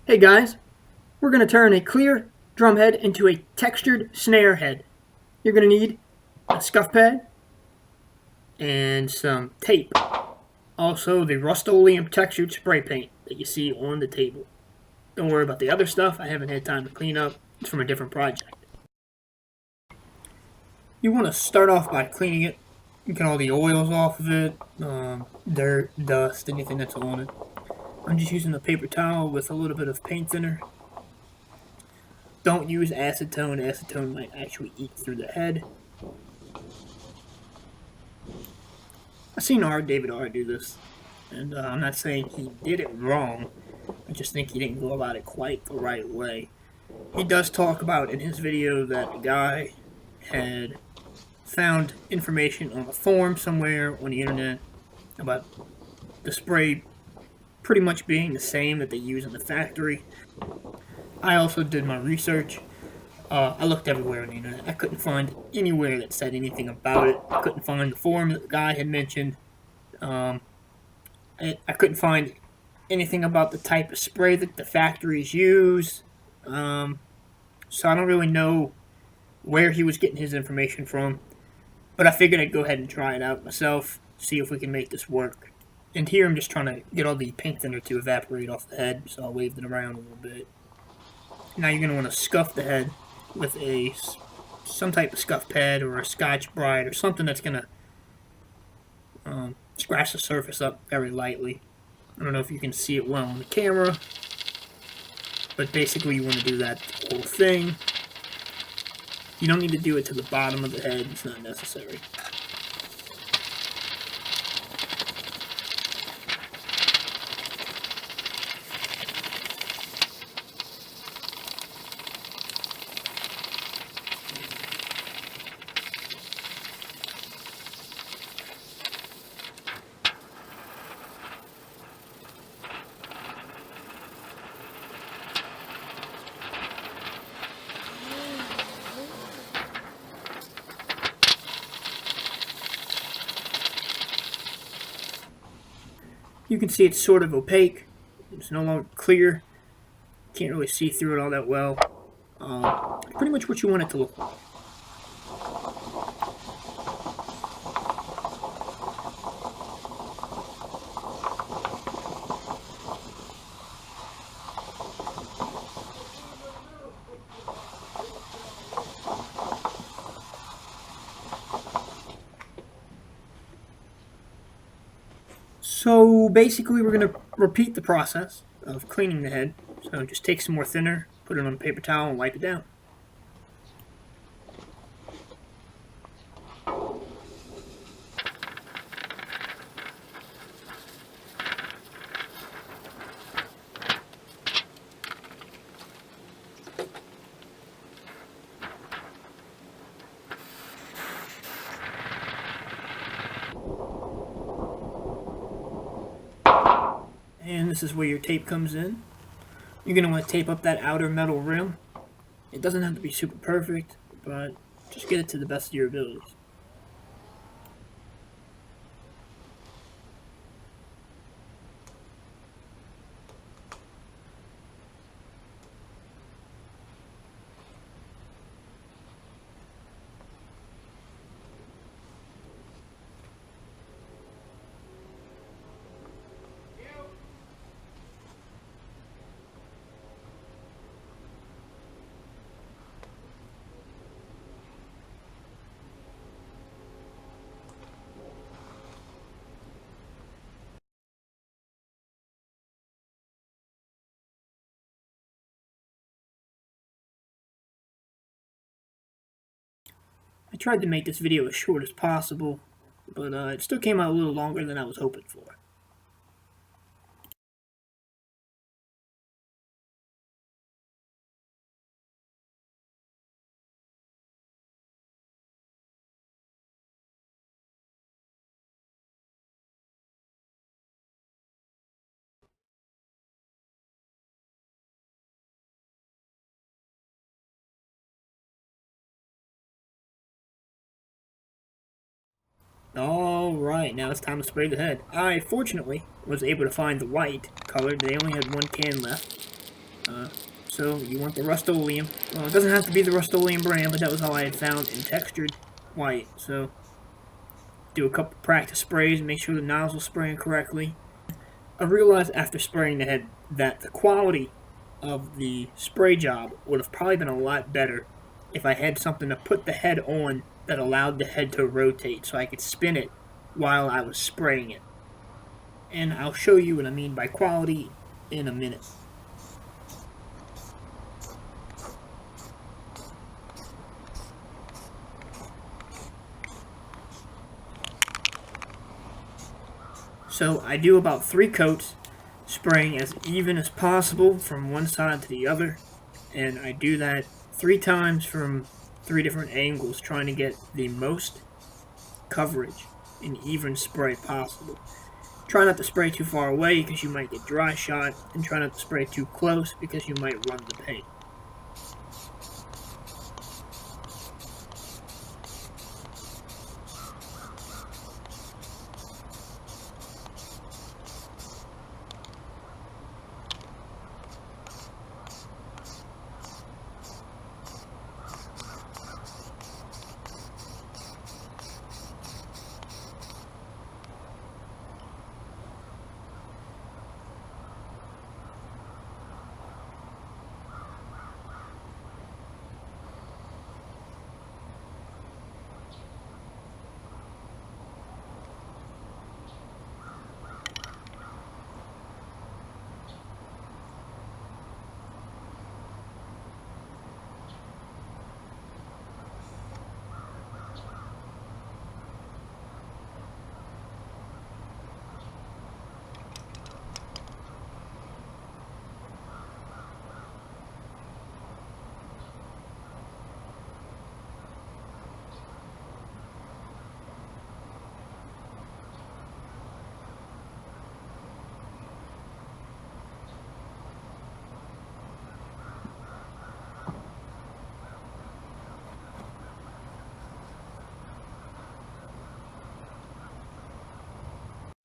Hey guys, we're going to turn a clear drum head into a textured snare head. You're going to need a scuff pad and some tape. Also, the Rust-Oleum textured spray paint that you see on the table. Don't worry about the other stuff, I haven't had time to clean up. It's from a different project. You want to start off by cleaning it, get all the oils off of it, dirt, dust, anything that's on it. I'm just using a paper towel with a little bit of paint thinner. Don't use acetone. Acetone might actually eat through the head. I've seen David R. do this, and I'm not saying he did it wrong. I just think he didn't go about it quite the right way. He does talk about in his video that a guy had found information on a forum somewhere on the internet about the spray pretty much being the same that they use in the factory. I also did my research. I looked everywhere on the internet. I couldn't find anywhere that said anything about it. I couldn't find the forum that the guy had mentioned. I couldn't find anything about the type of spray that the factories use. So I don't really know where he was getting his information from. But I figured I'd go ahead and try it out myself, see if we can make this work. And here I'm just trying to get all the paint thinner to evaporate off the head, so I waved it around a little bit. Now you're going to want to scuff the head with some type of scuff pad or a Scotch-Brite or something that's going to scratch the surface up very lightly. I don't know if you can see it well on the camera, but basically you want to do that whole thing. You don't need to do it to the bottom of the head, it's not necessary. You can see it's sort of opaque. It's no longer clear. Can't really see through it all that well. Pretty much what you want it to look like. So basically we're going to repeat the process of cleaning the head. So just take some more thinner, put it on a paper towel and wipe it down. And this is where your tape comes in. You're going to want to tape up that outer metal rim. It doesn't have to be super perfect, but just get it to the best of your abilities. I tried to make this video as short as possible, but it still came out a little longer than I was hoping for. Alright, now it's time to spray the head. I, fortunately, was able to find the white color. They only had one can left. So you want the Rust-Oleum. Well, it doesn't have to be the Rust-Oleum brand, but that was all I had found in textured white. So do a couple practice sprays, make sure the nozzle's spraying correctly. I realized after spraying the head that the quality of the spray job would have probably been a lot better if I had something to put the head on that allowed the head to rotate so I could spin it while I was spraying it. And I'll show you what I mean by quality in a minute. So I do about 3 coats, spraying as even as possible from one side to the other, and I do that 3 times from 3 different angles, trying to get the most coverage and even spray possible. Try not to spray too far away because you might get dry shot, and try not to spray too close because you might run the paint.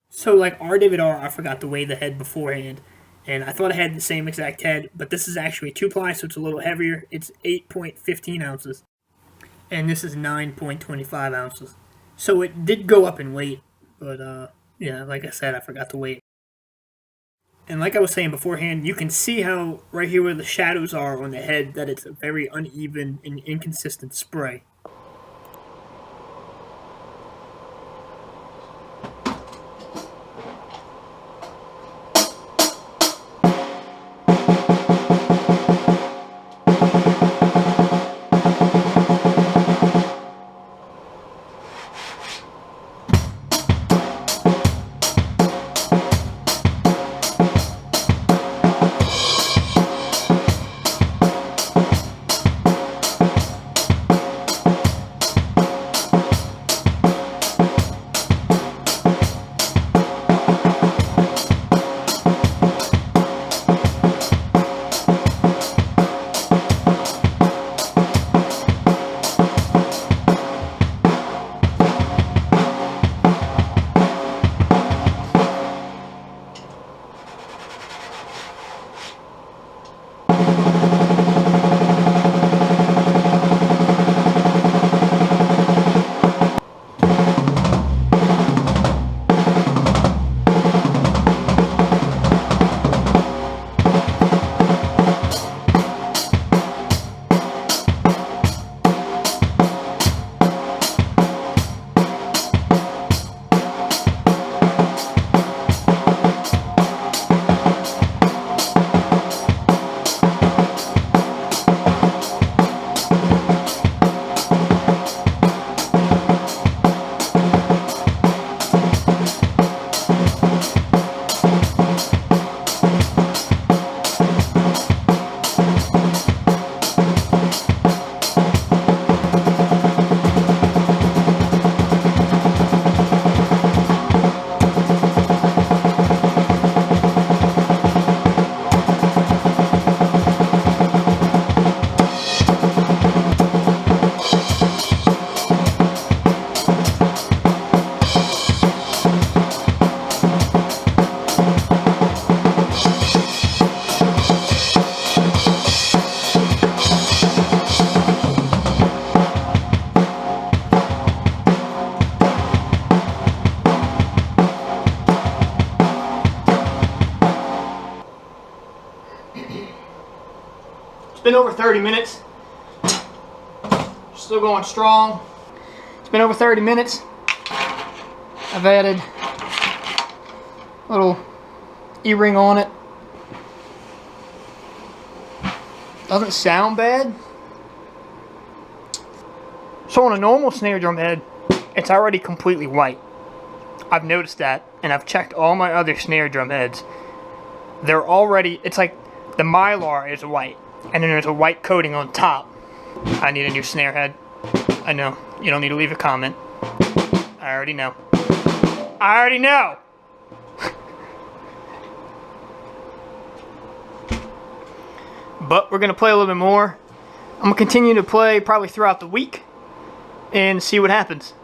So like R David R, I forgot to weigh the head beforehand, and I thought I had the same exact head, but this is actually 2-ply, so it's a little heavier. It's 8.15 ounces, and this is 9.25 ounces. So it did go up in weight, but yeah, like I said, I forgot to weigh it. And like I was saying beforehand, you can see how right here where the shadows are on the head that it's a very uneven and inconsistent spray. It's been over 30 minutes. Still going strong. It's been over 30 minutes. I've added a little E-ring on it. Doesn't sound bad. So on a normal snare drum head, it's already completely white. I've noticed that, and I've checked all my other snare drum heads. They're already, it's like the mylar is white, and then there's a white coating on top. I need a new snare head. I know, you don't need to leave a comment. I already know. I already know! But we're going to play a little bit more. I'm going to continue to play probably throughout the week and see what happens.